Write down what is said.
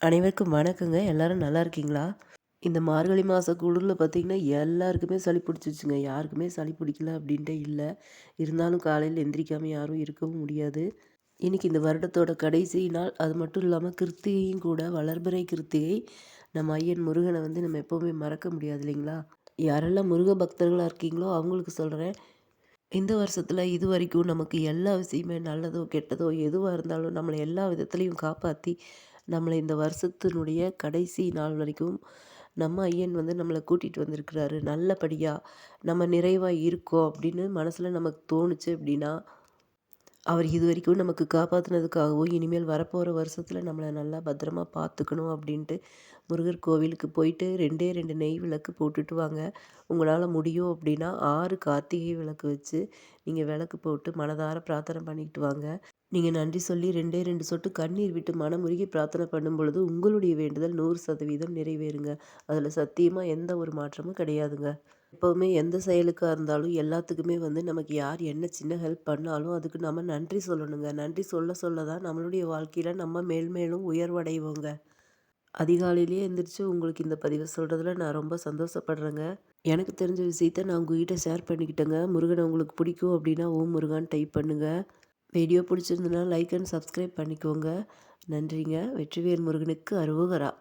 அனைவருக்கும் வணக்கங்க. எல்லாரும் நல்லா இருக்கீங்களா? இந்த மார்கழி மாச குளிர்ல பார்த்தீங்கன்னா, எல்லாருக்குமே சளி பிடிச்சிருச்சுங்க. யாருக்குமே சளி பிடிக்கல அப்படின்ட்டே இல்ல. இருந்தாலும் காலையில எந்திரிக்காம யாரும் இருக்கவும் முடியாது. இன்னைக்கு இந்த வருடத்தோட கடைசி நாள். அது மட்டும் இல்லாம கிருத்திகையும் கூட. வளர்பிறை கிருத்திகை. நம்ம ஐயன் முருகன வந்து நம்ம எப்பவுமே மறக்க முடியாது இல்லைங்களா? யாரெல்லாம் முருக பக்தர்களா இருக்கீங்களோ அவங்களுக்கு சொல்றேன். இந்த வருஷத்துல இதுவரைக்கும் நமக்கு எல்லா விஷயமே நல்லதோ, கெட்டதோ எதுவா இருந்தாலும் நம்மள எல்லா விதத்துலயும் காப்பாத்தி, நம்மள இந்த வருஷத்தினுடைய கடைசி நாள் வரைக்கும் நம்ம ஐயன் வந்து நம்மள கூட்டிட்டு வந்திருக்கிறாரு. நல்லபடியா நம்ம நிறைவா இருக்கோம் அப்படின்னு மனசுல நமக்கு தோணுச்சு அப்படின்னா, அவர் இதுவரைக்கும் நமக்கு காப்பாத்துனதுக்காகவும், இனிமேல் வரப்போற வருஷத்துல நம்மள நல்லா பத்திரமா பார்த்துக்கணும் அப்படின்ட்டு முருகர் கோவிலுக்கு போயிட்டு 2டே 2 நெய் விளக்கு போட்டுட்டு வாங்க. உங்களால முடியும் அப்படின்னா 6 கார்த்திகை விளக்கு வச்சு நீங்க விளக்கு போட்டு மனதார பிரார்த்தனை பண்ணிக்கிட்டு வாங்க. நீங்க நன்றி சொல்லி 2டே 2 சொட்டு கண்ணீர் விட்டு மனமுருகி பிரார்த்தனை பண்ணும் பொழுது உங்களுடைய வேண்டுதல் 100% நிறைவேறுங்க. அதுல சத்தியமா எந்த ஒரு மாற்றமும் கிடையாதுங்க. எப்பவுமே எந்த செயலுக்கா இருந்தாலும் எல்லாத்துக்குமே வந்து நமக்கு யார் என்ன சின்ன ஹெல்ப் பண்ணாலும் அதுக்கு நம்ம நன்றி சொல்லணுங்க. நன்றி சொல்ல சொல்ல தான் நம்மளுடைய வாழ்க்கையில நம்ம மேல் மேலும் உயர்வடைவோங்க. அதிகாலையிலேயே எந்திரிச்சு உங்களுக்கு இந்த பதிவ சொல்றதுல நான் ரொம்ப சந்தோஷப்படுறேங்க. எனக்கு தெரிஞ்ச விஷயத்த நான் உங்ககிட்ட ஷேர் பண்ணிக்கிட்டேங்க. முருகன உங்களுக்கு பிடிக்கும் அப்படின்னா ஓம் முருகான்னு டைப் பண்ணுங்க. வீடியோ பிடிச்சிருந்ததுன்னா லைக் அண்ட் சப்ஸ்கிரைப் பண்ணிக்கோங்க. நன்றிங்க. வெற்றிவேல் முருகனுக்கு அரோகரா.